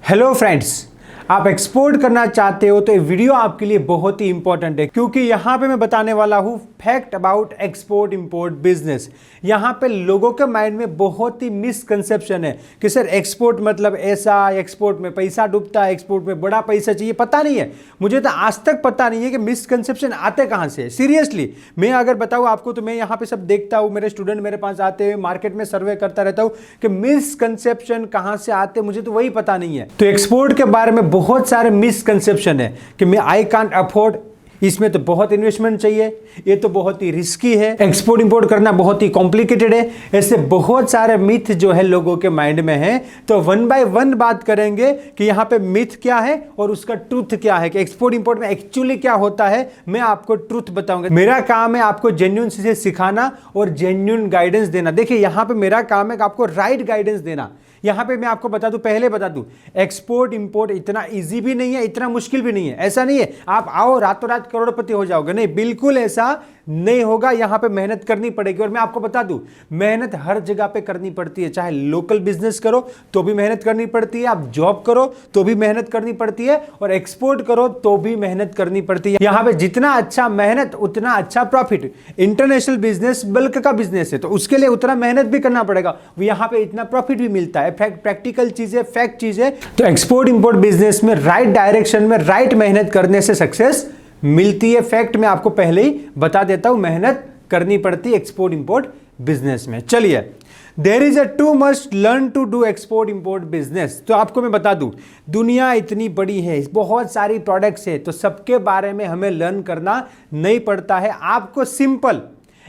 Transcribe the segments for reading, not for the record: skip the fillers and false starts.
Hello friends, आप export करना चाहते हो तो ये वीडियो आपके लिए बहुत ही इंपॉर्टेंट है क्योंकि यहाँ पे मैं बताने वाला हूँ fact about export import business. यहाँ पे लोगों के माइंड में बहुत ही मिसकंसेप्शन है कि सर एक्सपोर्ट मतलब ऐसा, एक्सपोर्ट में पैसा डूबता है, एक्सपोर्ट में बड़ा पैसा चाहिए। पता नहीं है, मुझे तो आज तक पता नहीं है कि मिसकंसेप्शन आते कहाँ से। सीरियसली मैं अगर बताऊँ आपको तो मैं यहाँ पे सब देखता हूँ, मेरे स्टूडेंट मेरे पास आते हैं, मार्केट में सर्वे करता रहता हूँ कि मिसकंसेप्शन कहाँ से आते, मुझे तो वही पता नहीं है। तो एक्सपोर्ट के बारे में बहुत सारे मिसकंसेप्शन है कि मैं आई कांट अफोर्ड, इसमें तो बहुत इन्वेस्टमेंट चाहिए, ये तो बहुत ही रिस्की है, एक्सपोर्ट इंपोर्ट करना बहुत ही कॉम्प्लिकेटेड है। ऐसे बहुत सारे मिथ जो है लोगों के माइंड में है। तो वन बाय वन बात करेंगे कि यहाँ पे मिथ क्या है और उसका ट्रूथ क्या है, कि एक्सपोर्ट इंपोर्ट में एक्चुअली क्या होता है। मैं आपको ट्रूथ बताऊंगा। मेरा काम है आपको जेन्युइन चीजें सिखाना और जेन्युइन गाइडेंस देना। देखिए यहाँ पे मेरा काम है आपको राइट गाइडेंस देना। यहां पे मैं आपको बता दूं, पहले बता दूं, एक्सपोर्ट इंपोर्ट इतना इजी भी नहीं है, इतना मुश्किल भी नहीं है। ऐसा नहीं है आप आओ रातों रात करोड़पति हो जाओगे, नहीं, बिल्कुल ऐसा नहीं होगा। यहां पे मेहनत करनी पड़ेगी। और मैं आपको बता दूं, मेहनत हर जगह पे करनी पड़ती है। चाहे लोकल बिजनेस करो तो भी मेहनत करनी पड़ती है, आप जॉब करो तो भी मेहनत करनी पड़ती है, और एक्सपोर्ट करो तो भी मेहनत करनी पड़ती है। यहां पे जितना अच्छा मेहनत उतना अच्छा प्रॉफिट। इंटरनेशनल बिजनेस बल्क का बिजनेस है तो उसके लिए उतना मेहनत भी करना पड़ेगा, यहां पे इतना प्रॉफिट भी मिलता है। प्रैक्टिकल चीजें, फैक्ट चीजें। तो एक्सपोर्ट इंपोर्ट बिजनेस में राइट डायरेक्शन में राइट मेहनत करने से सक्सेस मिलती है। फैक्ट मैं आपको पहले ही बता देता हूं, मेहनत करनी पड़ती है एक्सपोर्ट इंपोर्ट बिजनेस में। चलिए, there is a to must learn to do export import business. तो आपको मैं बता दूं, दुनिया इतनी बड़ी है, बहुत सारी प्रोडक्ट्स है, तो सबके बारे में हमें लर्न करना नहीं पड़ता है। आपको सिंपल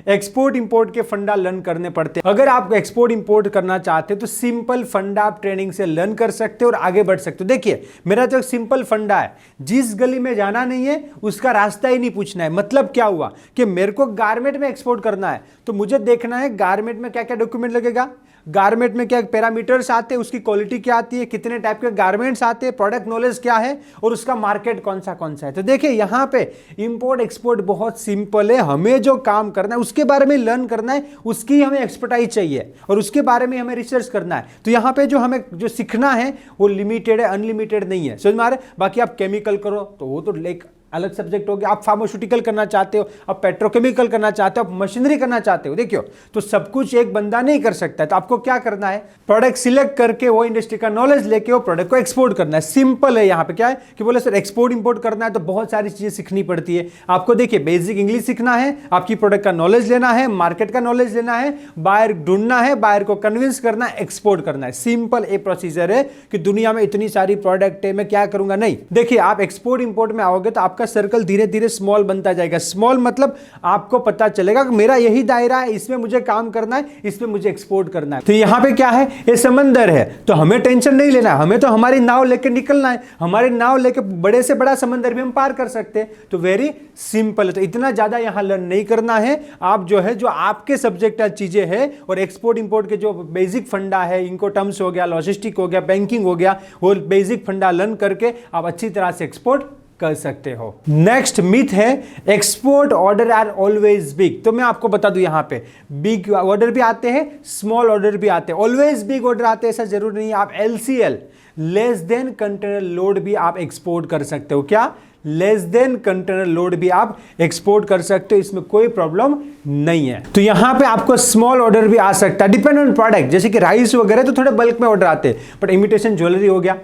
एक्सपोर्ट इंपोर्ट के फंडा लर्न करने पड़ते हैं। अगर आप एक्सपोर्ट इंपोर्ट करना चाहते हो तो सिंपल फंडा आप ट्रेनिंग से लर्न कर सकते हो और आगे बढ़ सकते हो। देखिए, मेरा तो एक सिंपल फंडा है, जिस गली में जाना नहीं है उसका रास्ता ही नहीं पूछना है। मतलब क्या हुआ कि मेरे को गारमेंट में एक्सपोर्ट करना है तो मुझे देखना है गारमेंट में क्या क्या डॉक्यूमेंट लगेगा, गारमेंट में क्या पैरामीटर्स आते हैं, उसकी क्वालिटी क्या आती है, कितने टाइप के गारमेंट्स आते हैं, प्रोडक्ट नॉलेज क्या है और उसका मार्केट कौन सा है। तो देखिए यहाँ पे इंपोर्ट एक्सपोर्ट बहुत सिंपल है। हमें जो काम करना है उसके बारे में लर्न करना है, उसकी हमें एक्सपर्टाइज चाहिए और उसके बारे में हमें रिसर्च करना है। तो यहाँ पे जो हमें जो सीखना है वो लिमिटेड है, अनलिमिटेड नहीं है, समझ में आ रहा है। बाकी आप केमिकल करो तो वो तो लाइक अलग सब्जेक्ट हो गया, आप फार्मास्यूटिकल करना चाहते हो, आप पेट्रोकेमिकल करना चाहते हो, आप मशीनरी करना चाहते हो, देखियो तो सब कुछ एक बंदा नहीं कर सकता है। तो आपको क्या करना है, प्रोडक्ट सिलेक्ट करके वो इंडस्ट्री का नॉलेज लेके वो प्रोडक्ट को एक्सपोर्ट करना है। सिंपल है। यहाँ पे क्या है कि बोले सर एक्सपोर्ट इंपोर्ट करना है तो बहुत सारी चीजें सीखनी पड़ती है आपको। देखिए, बेसिक इंग्लिश सीखना है, आपकी प्रोडक्ट का नॉलेज लेना है, मार्केट का नॉलेज लेना है, बायर ढूंढना है, बायर को कन्विंस करना है, एक्सपोर्ट करना है। सिंपल ए प्रोसीजर है कि दुनिया में इतनी सारी प्रोडक्ट है, मैं क्या करूंगा, नहीं। देखिए, आप एक्सपोर्ट इंपोर्ट में आओगे तो आपका सर्कल धीरे धीरे स्मॉल बनता जाएगा। स्मॉल मतलब आपको पता चलेगा कि मेरा यही दायरा है, इसमें मुझे काम करना है, इसमें मुझे एक्सपोर्ट करना है। तो यहां पे क्या है, ये समंदर है तो हमें टेंशन नहीं लेना है, हमें तो हमारी नाव लेकर निकलना है। हमारी नाव लेकर बड़े से बड़ा समंदर भी हम पार कर सकते हैं। तो वेरी सिंपल है। तो इतना ज्यादा यहां लर्न नहीं करना है। आप जो है, जो आपके सब्जेक्ट चीजें हैं और एक्सपोर्ट इंपोर्ट के जो बेसिक फंडा है, इनको टर्म्स हो गया, लॉजिस्टिक हो गया, बैंकिंग हो गया, वो बेसिक फंडा लर्न करके आप अच्छी तरह से एक्सपोर्ट कर सकते हो। नेक्स्ट मिथ है, export order are always big. तो मैं आपको बता दूं, यहां पे बिग ऑर्डर भी आते हैं, स्मॉल ऑर्डर भी आते हैं, ऑलवेज बिग ऑर्डर आते हैं ऐसा जरूर नहीं है। आप LCL, less than container load भी आप एक्सपोर्ट कर सकते हो। क्या, लेस देन कंटेनर लोड भी आप एक्सपोर्ट कर सकते हो, इसमें कोई प्रॉब्लम नहीं है। तो यहां पे आपको स्मॉल ऑर्डर भी आ सकता है, डिपेंड ऑन प्रोडक्ट। जैसे कि राइस वगैरह तो थोड़े बल्क में ऑर्डर आते हैं, बट इमिटेशन ज्वेलरी हो गया,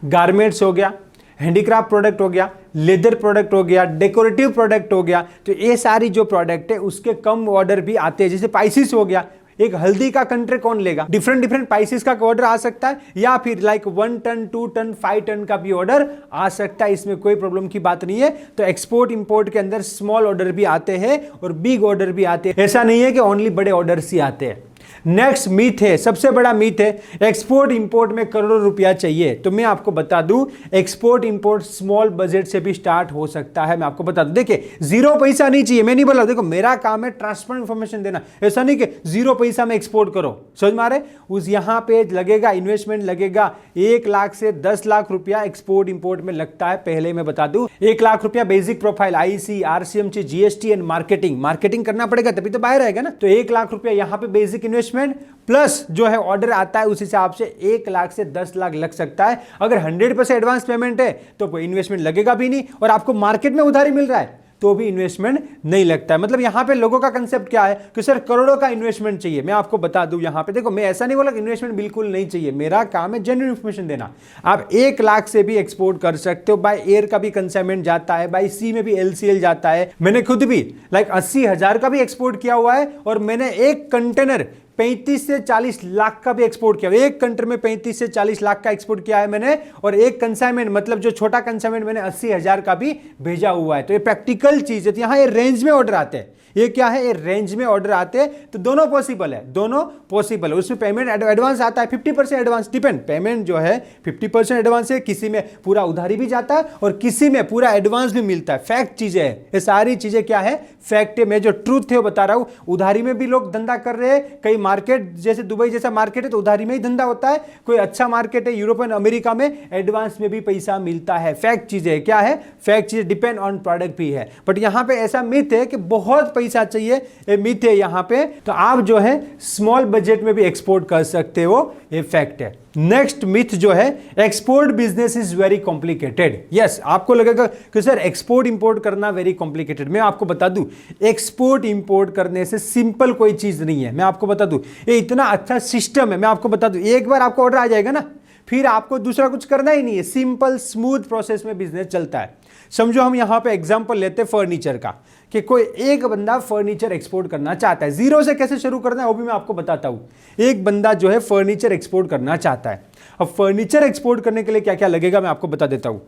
गारमेंट्स हो गया, हैंडीक्राफ्ट प्रोडक्ट हो गया, लेदर प्रोडक्ट हो गया, डेकोरेटिव प्रोडक्ट हो गया, तो ये सारी जो प्रोडक्ट है उसके कम ऑर्डर भी आते हैं। जैसे स्पाइसेस हो गया, एक हल्दी का कंट्री कौन लेगा, डिफरेंट स्पाइसेस का ऑर्डर आ सकता है, या फिर लाइक 1 टन 2 टन 5 टन का भी ऑर्डर आ सकता है, इसमें कोई प्रॉब्लम की बात नहीं है। तो एक्सपोर्ट इंपोर्ट के अंदर स्मॉल ऑर्डर भी आते हैं और बिग ऑर्डर भी आते हैं, ऐसा नहीं है कि ओनली बड़े ऑर्डर्स ही आते हैं। नेक्स्ट मीथ है, सबसे बड़ा मीथ है, एक्सपोर्ट इंपोर्ट में करोड़ों रुपया चाहिए। तो मैं आपको बता दूं, एक्सपोर्ट इंपोर्ट स्मॉल बजट से भी स्टार्ट हो सकता है। मैं आपको बता दूं, देखिए जीरो पैसा नहीं चाहिए। मैं नहीं बोला, देखो मेरा काम है ट्रांसपेरेंट इंफॉर्मेशन देना, ऐसा नहीं कि जीरो पैसा में एक्सपोर्ट करो, समझ में आ रहे। उस यहां पे लगेगा इन्वेस्टमेंट, लगेगा 1 लाख से 10 लाख रुपया एक्सपोर्ट इंपोर्ट में लगता है। पहले मैं बता दूं, 1 लाख रुपया basic profile, IC, RCM, GST and marketing करना पड़ेगा, तभी तो बाहर आएगा ना। तो 1 लाख रुपया यहां पे बेसिक इन्वेस्टमेंट इन्वेस्टमेंट प्लस जो है ऑर्डर आता है, उस हिसाब से 1 लाख से 10 लाख लग सकता है। अगर 100% एडवांस पेमेंट है तो कोई इन्वेस्टमेंट लगेगा भी नहीं, और आपको मार्केट में उधारी मिल रहा है तो भी इन्वेस्टमेंट नहीं लगता है। मतलब यहां पे लोगों का कंसेप्ट क्या है कि सर करोड़ों का इन्वेस्टमेंट चाहिए। मैं आपको बता दूं, यहां पे देखो, मैं ऐसा नहीं बोला कि इन्वेस्टमेंट बिल्कुल नहीं चाहिए, मेरा काम है जेन्युइन इन्फॉर्मेशन देना। आप 1 लाख से भी एक्सपोर्ट कर सकते हो, बाय एयर का भी कंसाइनमेंट जाता है, बाय सी में भी LCL जाता है। मैंने खुद भी 80,000 का भी एक्सपोर्ट किया हुआ है, और मैंने एक कंटेनर 35 से 40 लाख का भी एक्सपोर्ट किया। एक कंटेनर में 35 से 40 लाख का एक्सपोर्ट किया है मैंने, और एक कंसाइनमेंट मतलब जो छोटा कंसाइनमेंट मैंने 80,000 का भी भेजा हुआ है। तो ये प्रैक्टिकल चीज है। तो यहां ये रेंज में ऑर्डर आते हैं, ये क्या है, ये रेंज में ऑर्डर आते हैं, तो दोनों पॉसिबल है, दोनों पॉसिबल है। उसमें पेमेंट एडवांस आता है 50% एडवांस, डिपेंड, पेमेंट जो है 50% एडवांस है, किसी में पूरा उधारी भी जाता है और किसी में पूरा एडवांस भी मिलता है। फैक्ट चीजें है, ये सारी चीजें क्या है, फैक्ट है। मैं जो ट्रूथ है वो बता रहा हूं। उधारी में भी लोग धंधा कर रहे हैं, कई मार्केट जैसे दुबई जैसा मार्केट है तो उधारी में ही धंधा होता है, कोई अच्छा मार्केट है यूरोप एंड अमेरिका में एडवांस में भी पैसा मिलता है। फैक्ट चीजें है, क्या है, फैक्ट चीजें, डिपेंड ऑन प्रोडक्ट भी है। बट यहां पे ऐसा मिथ है कि बहुत पैसा चाहिए, ये मिथ है यहां पे। तो आप जो है स्मॉल बजट में भी एक्सपोर्ट कर सकते हो, ये फैक्ट है। नेक्स्ट मिथ जो है, export business is very complicated. Yes, आपको लगेगा कि सर एक्सपोर्ट इंपोर्ट करना वेरी कॉम्प्लिकेटेड। मैं आपको बता दूं, एक्सपोर्ट इंपोर्ट करने से सिंपल कोई चीज नहीं है। मैं आपको बता दूं, ये इतना अच्छा सिस्टम है। मैं आपको बता दूं, एक बार आपको ऑर्डर आ जाएगा ना, फिर आपको दूसरा कुछ करना ही नहीं है। सिंपल स्मूथ प्रोसेस में बिजनेस चलता है। समझो हम यहां पे एग्जांपल लेते हैं फर्नीचर का, कि कोई एक बंदा फर्नीचर एक्सपोर्ट करना चाहता है। जीरो से कैसे शुरू करना है वो भी मैं आपको बताता हूं। एक बंदा जो है फर्नीचर एक्सपोर्ट करना चाहता है। अब फर्नीचर एक्सपोर्ट करने के लिए क्या क्या लगेगा मैं आपको बता देता हूं।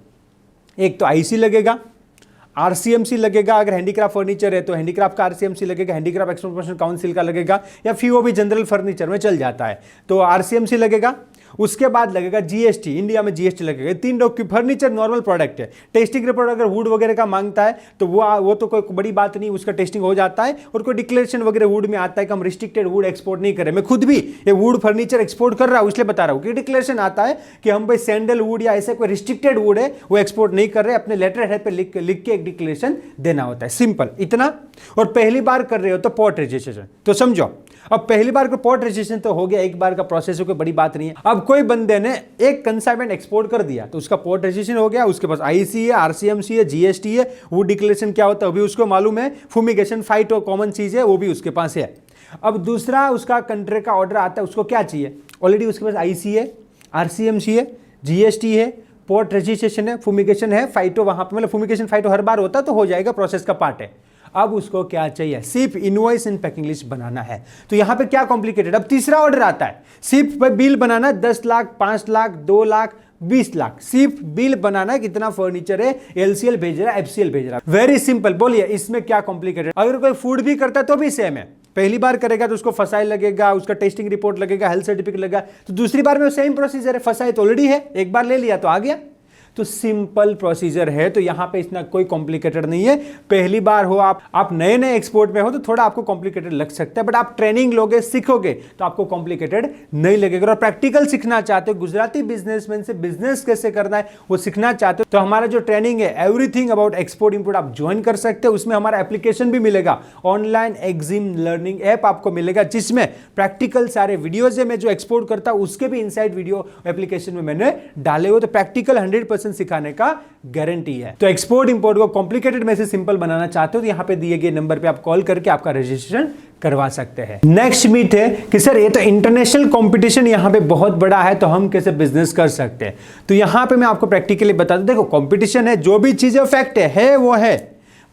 एक तो IC लगेगा, RCMC लगेगा, अगर हैंडीक्राफ्ट फर्नीचर है तो हैंडीक्राफ्ट का RCMC लगेगा, हैंडीक्राफ्ट एक्सपोर्ट प्रमोशन काउंसिल का लगेगा, या FIOB जनरल फर्नीचर में चल जाता है तो RCMC लगेगा। उसके बाद लगेगा GST, इंडिया में GST लगेगा। 3 डॉक्यूमेंट, फर्नीचर नॉर्मल प्रोडक्ट है, टेस्टिंग रिपोर्ट अगर वुड वगैरह का मांगता है तो वो तो कोई बड़ी बात नहीं, उसका टेस्टिंग हो जाता है। और कोई डिक्लेरेशन वगैरह वुड में आता है कि हम रिस्ट्रिक्टेड वुड एक्सपोर्ट नहीं करें। मैं खुद भी ये वुड फर्नीचर एक्सपोर्ट कर रहा हूं, इसलिए बता रहा हूं कि डिक्लेरेशन आता है कि हम भाई सैंडल वुड या ऐसे कोई रिस्ट्रिक्टेड वुड है वो एक्सपोर्ट नहीं कर रहे। अपने लेटर हेड पे लिख के एक डिक्लेरेशन देना होता है, सिंपल इतना। और पहली बार कर रहे हो तो पोर्ट रजिस्ट्रेशन, तो समझो अब पहली बार को पोर्ट रजिस्ट्रेशन तो हो गया, एक बार का प्रोसेस है, कोई बड़ी बात नहीं है। अब कोई बंदे ने एक कंसाइनमेंट एक्सपोर्ट कर दिया तो उसका पोर्ट रजिस्ट्रेशन हो गया, उसके पास IC है, RCMC है, GST है, वो डिक्लेरेशन क्या होता है वो भी उसको मालूम है, फुमिगेशन फाइट और कॉमन चीज है वो भी उसके पास है। अब दूसरा उसका कंट्री का ऑर्डर आता है, उसको क्या चाहिए, ऑलरेडी उसके पास IC है, RCMC है, GST है, पोर्ट रजिस्ट्रेशन है, फुमिगेशन है, फाइटो वहां पर, मतलब फुमिगेशन फाइटो हर बार होता तो हो जाएगा, प्रोसेस का पार्ट है। अब उसको क्या चाहिए, सिर्फ इनवॉइस एंड पैकिंग लिस्ट बनाना है। तो यहां पे क्या कॉम्प्लिकेटेड। अब तीसरा ऑर्डर आता है, सिर्फ बिल बनाना 10 लाख, 5 लाख, 2 लाख, 20 लाख, सिर्फ बिल बनाना है, कितना फर्नीचर है, LCL भेज रहा है, FCL भेज रहा है। Very simple. बोलिए इसमें क्या कॉम्प्लिकेटेड। अगर कोई फूड भी करता है तो भी सेम है। पहली बार करेगा तो उसको फसाई लगेगा, उसका टेस्टिंग रिपोर्ट लगेगा, हेल्थ सर्टिफिकेट लगेगा। तो दूसरी बार में सेम प्रोसीजर है, फसाई तो ऑलरेडी है, एक बार ले लिया तो आ गया। तो सिंपल प्रोसीजर है। तो यहां पे इतना कोई कॉम्प्लिकेटेड नहीं है। पहली बार हो आप नए नए एक्सपोर्ट में हो तो थोड़ा आपको कॉम्प्लिकेटेड लग सकता है, बट आप ट्रेनिंग लोगे, सीखोगे तो आपको कॉम्प्लिकेटेड नहीं लगेगा। और प्रैक्टिकल सीखना चाहते हो, गुजराती बिजनेसमैन से बिजनेस कैसे करना है वो सीखना चाहते हो, तो हमारा जो ट्रेनिंग है एवरीथिंग अबाउट एक्सपोर्ट इंपोर्ट आप ज्वाइन कर सकते हो। उसमें हमारा एप्लीकेशन भी मिलेगा, ऑनलाइन एक्जिम लर्निंग ऐप आपको मिलेगा, जिसमें प्रैक्टिकल सारे वीडियोज है। मैं जो एक्सपोर्ट करता हूं उसके भी इनसाइड वीडियो एप्लीकेशन में मैंने डाले हो। तो प्रैक्टिकल 100% सिखाने का गारंटी है। तो एक्सपोर्ट इंपोर्ट को कॉम्प्लिकेटेड में से सिंपल बनाना चाहते हो तो यहां पे दिए गए नंबर पे आप कॉल करके आपका रजिस्ट्रेशन करवा सकते हैं। नेक्स्ट मीट है कि सर ये तो इंटरनेशनल कंपटीशन यहां पे बहुत बड़ा है तो हम कैसे बिजनेस कर सकते हैं। तो यहां पे मैं आपको प्रैक्टिकली बता दूं, देखो कंपटीशन है, जो भी चीजें फैक्ट है वो है,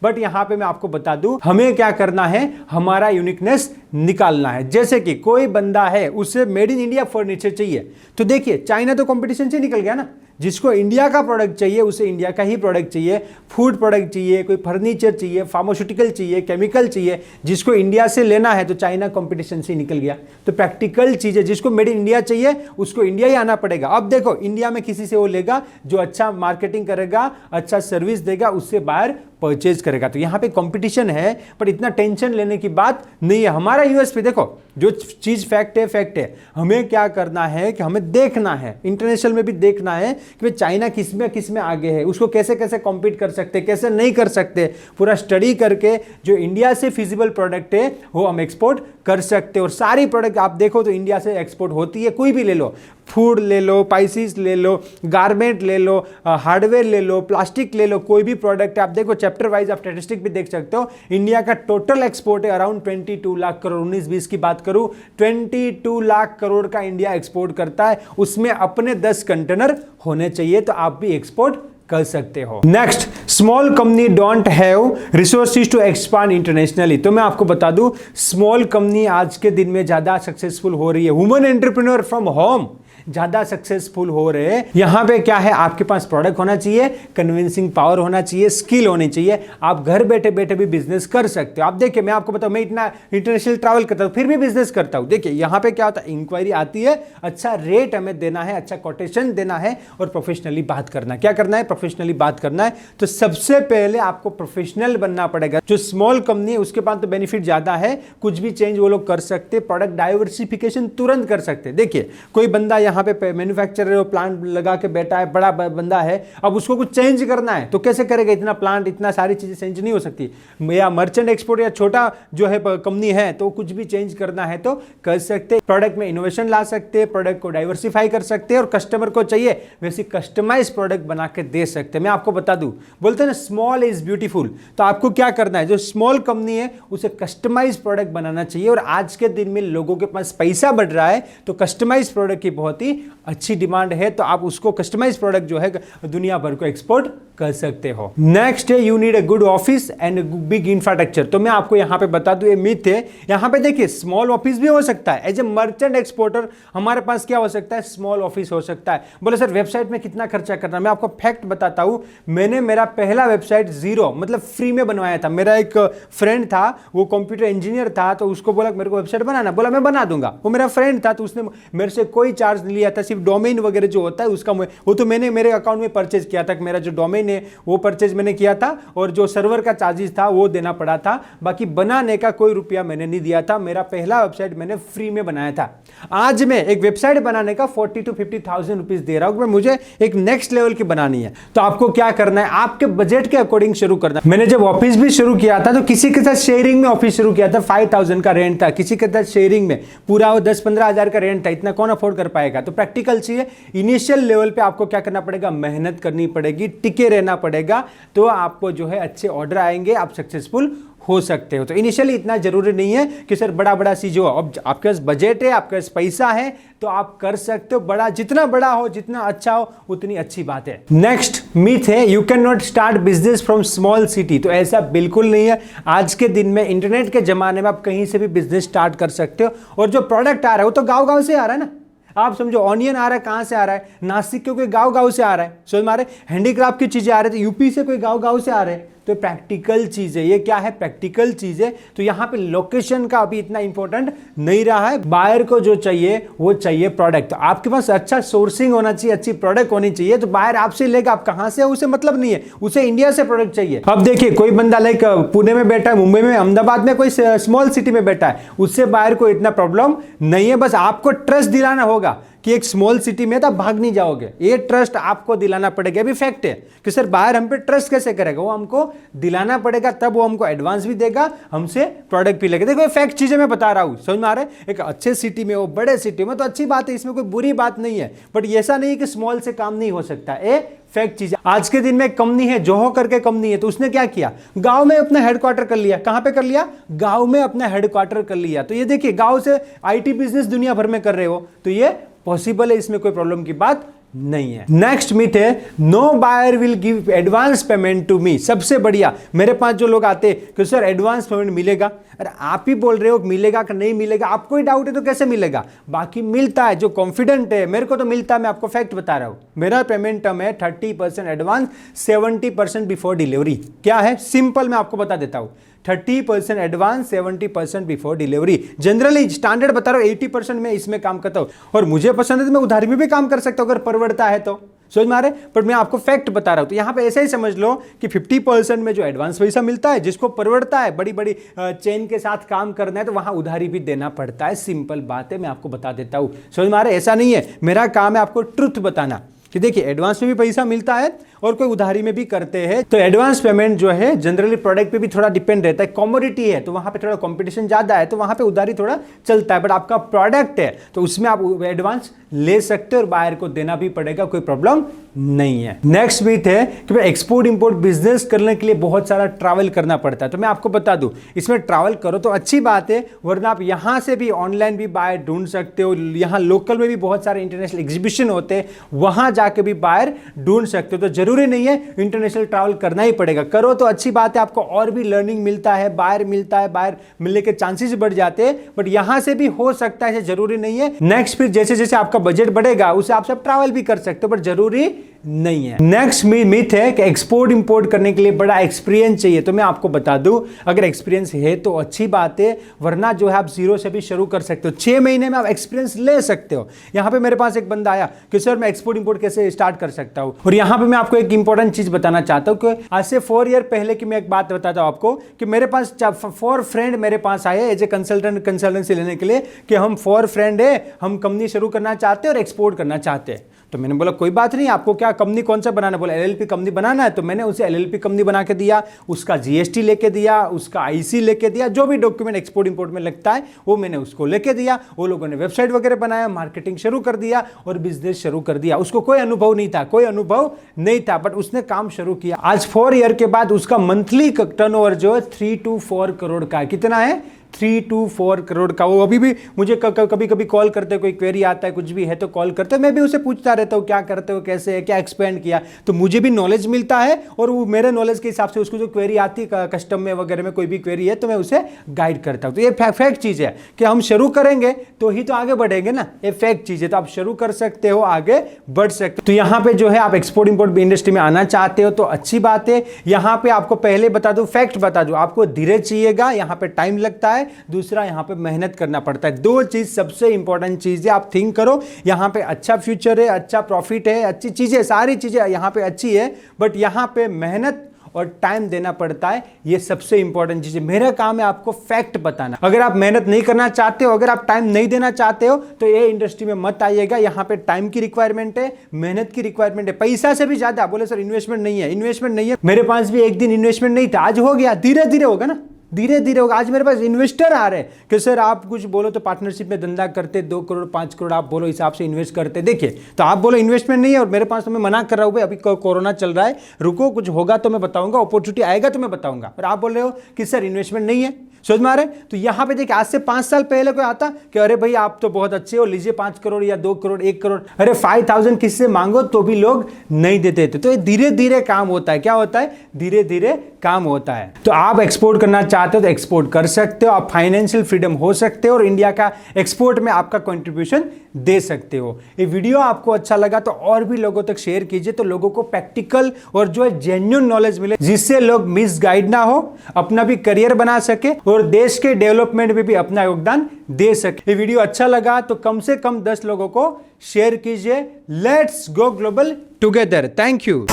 बट यहां पे मैं आपको बता दूं हमें क्या करना है, हमारा यूनिकनेस निकालना है। जैसे कि कोई बंदा है उसे मेड इन इंडिया फर्नीचर चाहिए, तो देखिए चाइना तो कंपटीशन से निकल गया ना। जिसको इंडिया का प्रोडक्ट चाहिए उसे इंडिया का ही प्रोडक्ट चाहिए, फूड प्रोडक्ट चाहिए, कोई फर्नीचर चाहिए, फार्मास्यूटिकल चाहिए, केमिकल चाहिए, जिसको इंडिया से लेना है तो चाइना कंपटीशन से निकल गया। तो प्रैक्टिकल चीजें, जिसको मेड इन इंडिया चाहिए उसको इंडिया ही आना पड़ेगा। अब देखो इंडिया में किसी से वो लेगा जो अच्छा मार्केटिंग करेगा, अच्छा सर्विस देगा, उससे बाहर परचेज करेगा। तो यहाँ पे कंपटीशन है, पर इतना टेंशन लेने की बात नहीं है। हमारा यूएसपी देखो, जो चीज फैक्ट है फैक्ट है। हमें क्या करना है कि हमें देखना है, इंटरनेशनल में भी देखना है कि भाई चाइना किस में आगे है, उसको कैसे कैसे कॉम्पीट कर सकते, कैसे नहीं कर सकते, पूरा स्टडी करके जो इंडिया से फिजिबल प्रोडक्ट है वो हम एक्सपोर्ट कर सकते हैं। और सारी प्रोडक्ट आप देखो तो इंडिया से एक्सपोर्ट होती है, कोई भी ले लो, फूड ले लो, स्पाइसेस ले लो, गारमेंट ले लो, हार्डवेयर ले लो, प्लास्टिक ले लो, कोई भी प्रोडक्ट आप देखो, चैप्टर वाइज आप स्टैटिस्टिक भी देख सकते हो। इंडिया का टोटल एक्सपोर्ट है अराउंड 22 लाख करोड़। 19-20 की बात करूं, 22 लाख करोड़ का इंडिया एक्सपोर्ट करता है, उसमें अपने 10 कंटेनर होने चाहिए, तो आप भी एक्सपोर्ट कर सकते हो। Next, small company don't have resources to expand internationally. तो मैं आपको बता दूं, स्मॉल कंपनी आज के दिन में ज्यादा सक्सेसफुल हो रही है। वुमेन एंटरप्रेन्योर फ्रॉम होम ज्यादा सक्सेसफुल हो रहे हैं। यहां पे क्या है, आपके पास प्रोडक्ट होना चाहिए, कन्विंसिंग पावर होना चाहिए, स्किल होनी चाहिए, आप घर बैठे बैठे भी बिजनेस कर सकते हो। आप देखिए, मैं आपको बताऊं, मैं इतना इंटरनेशनल ट्रैवल करता हूं फिर भी बिजनेस करता हूं। देखिए यहां पे क्या होता है, इंक्वायरी आती है, अच्छा रेट हमें देना है, अच्छा कोटेशन देना है और प्रोफेशनली बात करना है। क्या करना है, प्रोफेशनली बात करना है। तो सबसे पहले आपको प्रोफेशनल बनना पड़ेगा। जो स्मॉल कंपनी है उसके पास तो बेनिफिट ज्यादा है, कुछ भी चेंज वो लोग कर सकते, प्रोडक्ट डाइवर्सिफिकेशन तुरंत कर सकते। देखिए कोई बंदा यहाँ पे मैन्युफैक्चरर प्लांट लगा के बैठा है, बड़ा बंदा है, अब उसको कुछ चेंज करना है तो कैसे करेगा, इतना प्लांट इतना सारी चीजें चेंज नहीं हो सकती। या मर्चेंट एक्सपोर्ट या छोटा जो है कंपनी है तो कुछ भी चेंज करना है तो कर सकते, प्रोडक्ट में इनोवेशन ला सकते, प्रोडक्ट को डाइवर्सिफाई कर सकते और कस्टमर को चाहिए वैसे कस्टमाइज प्रोडक्ट बना के दे सकते। मैं आपको बता दूं, बोलते हैं ना स्मॉल इज ब्यूटीफुल, तो आपको क्या करना है, जो स्मॉल कंपनी है उसे कस्टमाइज प्रोडक्ट बनाना चाहिए। और आज के दिन में लोगों के पास पैसा बढ़ रहा है तो कस्टमाइज प्रोडक्ट की बहुत ही अच्छी डिमांड है, तो आप उसको कस्टमाइज प्रोडक्ट जो है दुनिया भर को एक्सपोर्ट कर सकते हो। नेक्स्ट है, you need a good office and big infrastructure. तो मैं आपको यहां पे बता दूं, ये मिथ है। यहां पे देखिए स्मॉल ऑफिस भी हो सकता है, एज ए मर्चेंट एक्सपोर्टर हमारे पास क्या हो सकता है, स्मॉल ऑफिस हो सकता है। बोले सर वेबसाइट में कितना खर्चा करना है, मैं आपको फैक्ट बताता हूं। मैंने मेरा पहला वेबसाइट जीरो मतलब फ्री में बनवाया था। मेरा एक फ्रेंड था, वो कंप्यूटर इंजीनियर था, तो उसको बोला मेरे को वेबसाइट बनाना, बोला मैं बना दूंगा। वो मेरा फ्रेंड था, तो उसने मेरे से कोई चार्ज नहीं लिया था, सिर्फ डोमेन वगैरह जो होता है उसका वो तो मैंने मेरे अकाउंट में परचेज किया था। मेरा जो डोमेन है वो परचेज मैंने किया था और जो सर्वर का चार्जेस था वो देना पड़ा था, बाकी बनाने का कोई रुपया मैंने नहीं दिया था। मेरा पहला वेबसाइट मैंने फ्री में बनाया था। आज मैं एक वेबसाइट बनाने का 40 to 50,000 रुपीज दे रहा हूं, मुझे एक नेक्स्ट लेवल की बनानी है। तो आपको क्या करना है, आपके बजट के अकॉर्डिंग शुरू करना। मैंने जब ऑफिस भी शुरू किया था तो किसी के साथ शेयरिंग में ऑफिस शुरू किया था, 5,000 का रेंट था, किसी के साथ शेयरिंग में पूरा 10-15 हजार का रेंट था। इतना कौन अफोर्ड कर पाएगा। तो प्रैक्टिकल चाहिए, इनिशियल लेवल पे आपको क्या करना पड़ेगा, मेहनत करनी पड़ेगी, टिके रहना पड़ेगा, तो आपको जो है अच्छे ऑर्डर आएंगे, आप सक्सेसफुल हो सकते हो। तो इनिशियली इतना जरूरी नहीं है कि सर बड़ा बड़ा चीज हो। अब आपके पास बजट है, आपके पास पैसा है, तो आप कर सकते हो। बड़ा जितना बड़ा हो, जितना अच्छा हो, उतनी अच्छी बात है। नेक्स्ट मिथ है, you can not start business from small city. तो ऐसा बिल्कुल नहीं है। आज के दिन में इंटरनेट के जमाने में आप कहीं से भी बिजनेस स्टार्ट कर सकते हो। और जो प्रोडक्ट आ रहा है वो तो गाँव गाँव से आ रहा है ना। आप समझो, ऑनियन आ रहा है, कहां से आ रहा है, नासिक के कोई गांव गांव से आ रहा है। समझ में आ रहा है, हैंडीक्राफ्ट की चीजें आ रही है तो यूपी से कोई गांव गांव से आ रहे हैं। तो प्रैक्टिकल चीज है, ये क्या है, प्रैक्टिकल चीज है। तो यहां पे लोकेशन का अभी इतना इंपॉर्टेंट नहीं रहा है। बायर को जो चाहिए वो चाहिए प्रोडक्ट। तो आपके पास अच्छा सोर्सिंग होना चाहिए, अच्छी प्रोडक्ट होनी चाहिए, तो बायर आपसे लेगा, आप कहां से, उसे मतलब नहीं है, उसे इंडिया से प्रोडक्ट चाहिए। अब देखिए कोई बंदा लाइक पुणे में बैठा है, मुंबई में, अहमदाबाद में, कोई स्मॉल सिटी में बैठा है, उससे बायर को इतना प्रॉब्लम नहीं है। बस आपको ट्रस्ट दिलाना होगा कि एक स्मॉल सिटी में तो आप भाग नहीं जाओगे, ये ट्रस्ट आपको दिलाना पड़ेगा। अभी फैक्ट है कि सर बाहर हम पे ट्रस्ट कैसे करेगा, वो हमको दिलाना पड़ेगा, तब वो हमको एडवांस भी देगा, हमसे प्रोडक्ट भी लेगा। देखो फैक्ट चीजें मैं बता रहा हूं, समझ में आ रहा है। एक अच्छे सिटी में हो, बड़े सिटी में, तो अच्छी बात है, इसमें कोई बुरी बात नहीं है। बट ऐसा नहीं है कि स्मॉल से काम नहीं हो सकता, ये फैक्ट चीज। आज के दिन में कंपनी है, जोहो करके कंपनी है, तो उसने क्या किया, गांव में अपना हेडक्वार्टर कर लिया। कहां पे कर लिया, गांव में अपना हेडक्वार्टर कर लिया। तो ये देखिए, गांव से आईटी बिजनेस दुनिया भर में कर रहे हो, तो ये पॉसिबल है, इसमें कोई प्रॉब्लम की बात नहीं है। नेक्स्ट मिथ है, no buyer will give advance payment to me. सबसे बढ़िया, मेरे पास जो लोग आते हैं कि सर एडवांस पेमेंट मिलेगा, अरे आप ही बोल रहे हो मिलेगा कि नहीं मिलेगा, आपको ही डाउट है तो कैसे मिलेगा। बाकी मिलता है, जो कॉन्फिडेंट है, मेरे को तो मिलता है, मैं आपको फैक्ट बता रहा हूं। मेरा पेमेंट टर्म है 30% एडवांस, 70% बिफोर डिलीवरी। क्या है, सिंपल मैं आपको बता देता हूं। 30% advance, 70% before delivery. Generally standard बता रहा हूं, 80% मैं इसमें काम करता हूं और मुझे पसंद है तो मैं उधारी में भी काम कर सकता हूं अगर परवड़ता है तो। समझ में आ रहे? पर मैं आपको फैक्ट बता रहा हूं। तो यहां पे ऐसे ही समझ लो कि 50% में जो एडवांस पैसा मिलता है, जिसको परवड़ता है, बड़ी बड़ी चेन के साथ काम करना है तो वहां उधारी भी देना पड़ता है। सिंपल बात है, मैं आपको बता देता हूं। समझ में आ रहे? ऐसा नहीं है, मेरा काम है आपको ट्रुथ बताना कि देखिए एडवांस में भी पैसा मिलता है और कोई उधारी में भी करते हैं। तो एडवांस पेमेंट जो है जनरली प्रोडक्ट पे भी थोड़ा डिपेंड रहता है। कमोडिटी है तो वहां पे थोड़ा कंपटीशन ज्यादा है तो वहां पे उधारी थोड़ा चलता है, बट आपका प्रोडक्ट है तो उसमें आप एडवांस ले सकते हो और बायर को देना भी पड़ेगा, कोई प्रॉब्लम नहीं है। नेक्स्ट मिथ है कि भाई एक्सपोर्ट इंपोर्ट बिजनेस करने के लिए बहुत सारा ट्रैवल करना पड़ता है। तो मैं आपको बता दूं, इसमें ट्रैवल करो तो अच्छी बात है, वरना आप यहां से भी ऑनलाइन भी बायर ढूंढ सकते हो। यहां लोकल में भी बहुत सारे इंटरनेशनल एग्जीबिशन होते हैं, वहां जाके भी बायर ढूंढ सकते हो। तो जरूरी नहीं है इंटरनेशनल ट्रैवल करना ही पड़ेगा, करो तो अच्छी बात है, आपको और भी लर्निंग मिलता है, बायर मिलता है, बायर मिलने के चांसेस बढ़ जाते हैं। बट यहां से भी हो सकता है, जरूरी नहीं है। नेक्स्ट फिर जैसे जैसे आपका बजट बढ़ेगा उसे आप सब ट्रैवल भी कर सकते हो, बट जरूरी नहीं है। नेक्स्ट मिथ है कि एक्सपोर्ट इंपोर्ट करने के लिए बड़ा एक्सपीरियंस चाहिए। तो मैं आपको बता दूं, अगर एक्सपीरियंस है तो अच्छी बात है, वरना जो है आप जीरो से भी शुरू कर सकते हो। 6 महीने में आप एक्सपीरियंस ले सकते हो। यहां पे मेरे पास एक बंदा आया कि सर मैं एक्सपोर्ट इंपोर्ट कैसे स्टार्ट कर सकता हूं, और यहां पे मैं आपको एक इंपॉर्टेंट चीज बताना चाहता हूं कि आज से 4 ईयर पहले की मैं एक बात बताता हूं आपको कि मेरे पास 4 फ्रेंड मेरे पास आए एज ए कंसल्टेंसी लेने के लिए कि हम 4 फ्रेंड है, हम कंपनी शुरू करना चाहते हैं और एक्सपोर्ट करना चाहते हैं। तो मैंने बोला कोई बात नहीं, आपको क्या कंपनी कौन सा बनाना? बोला एलएलपी कंपनी बनाना है। तो मैंने उसे एलएलपी कंपनी बना के दिया, उसका जीएसटी लेके दिया, उसका आईसी लेके दिया, जो भी डॉक्यूमेंट एक्सपोर्ट इंपोर्ट में लगता है वो मैंने उसको लेके दिया। वो लोगों ने वेबसाइट वगैरह बनाया, मार्केटिंग शुरू कर दिया और बिजनेस शुरू कर दिया। उसको कोई अनुभव नहीं था, कोई अनुभव नहीं था, बट उसने काम शुरू किया। आज 4 ईयर के बाद उसका मंथली टर्नओवर जो है 3 to 4 करोड़ का है। कितना है? 3 to 4 करोड़ का। वो अभी भी मुझे कभी कभी कॉल करते, कोई क्वेरी आता है, कुछ भी है तो कॉल करते, मैं भी उसे पूछता रहता हूँ क्या करते हो, कैसे है, क्या एक्सपेंड किया। तो मुझे भी नॉलेज मिलता है और वो मेरे नॉलेज के हिसाब से उसको जो क्वेरी आती है कस्टम में वगैरह में कोई भी क्वेरी है तो मैं उसे गाइड करता हूँ। तो ये फैक्ट चीज़ है कि हम शुरू करेंगे तो ही तो आगे बढ़ेंगे ना, ये फैक्ट चीज़ है। तो आप शुरू कर सकते हो, आगे बढ़ सकते हो। तो यहाँ पे जो है आप एक्सपोर्ट इंपोर्ट इंडस्ट्री में आना चाहते हो तो अच्छी बात है। यहाँ पे आपको पहले बता दूं, फैक्ट बता दूं, आपको धीरज चाहिएगा, यहाँ पे टाइम लगता है। दूसरा यहां पे मेहनत करना पड़ता है। 2 चीज सबसे इंपॉर्टेंट चीज है, आप थिंक करो। यहां पे अच्छा फ्यूचर है, अच्छा प्रॉफिट है, अच्छी चीजें, सारी चीजें यहां पे अच्छी है, बट यहां पे मेहनत और टाइम देना पड़ता है। ये सबसे इंपॉर्टेंट चीज है। मेरा काम है आपको फैक्ट बताना। अगर आप मेहनत नहीं करना चाहते हो, अगर आप टाइम नहीं देना चाहते हो तो ये इंडस्ट्री में मत आइएगा। यहां पे टाइम की रिक्वायरमेंट है, मेहनत की रिक्वायरमेंट है, पैसा से भी ज्यादा। बोले सर इन्वेस्टमेंट नहीं है, इन्वेस्टमेंट नहीं है। मेरे पास भी एक दिन इन्वेस्टमेंट नहीं था, आज हो गया। धीरे धीरे होगा ना, धीरे धीरे होगा। आज मेरे पास इन्वेस्टर आ रहे हैं कि सर आप कुछ बोलो तो पार्टनरशिप में धंधा करते, 2 करोड़ 5 करोड़ आप बोलो हिसाब से इन्वेस्ट करते। देखिए तो आप बोलो इन्वेस्टमेंट नहीं है और मेरे पास, तो मैं मना कर रहा हूँ भाई अभी कोरोना चल रहा है, रुको, कुछ होगा तो मैं बताऊंगा, अपॉर्चुनिटी आएगा तो मैं बताऊंगा। और आप बोल रहे हो कि सर इन्वेस्टमेंट नहीं है, समझ में आ रहे? तो यहां पे देखिए आज से 5 साल पहले कोई आता कि अरे भाई आप तो बहुत अच्छे हो, लीजिए 5 करोड़ या 2 करोड़ 1 करोड़, अरे 5000 किससे मांगो तो भी लोग नहीं देते थे। तो ये धीरे धीरे काम होता है। क्या होता है? धीरे धीरे काम होता है। तो आप एक्सपोर्ट करना चाहते हो तो एक्सपोर्ट कर सकते हो, आप फाइनेंशियल फ्रीडम हो सकते हो और इंडिया का एक्सपोर्ट में आपका कंट्रीब्यूशन दे सकते हो। ये वीडियो आपको अच्छा लगा तो और भी लोगों तक शेयर कीजिए, तो लोगों को प्रैक्टिकल और जो है जेन्युइन नॉलेज मिले, जिससे लोग मिसगाइड ना हो, अपना भी करियर बना सके और देश के डेवलपमेंट में भी अपना योगदान दे सके। ये वीडियो अच्छा लगा तो कम से कम 10 लोगों को शेयर कीजिए। Let's go global together. Thank you.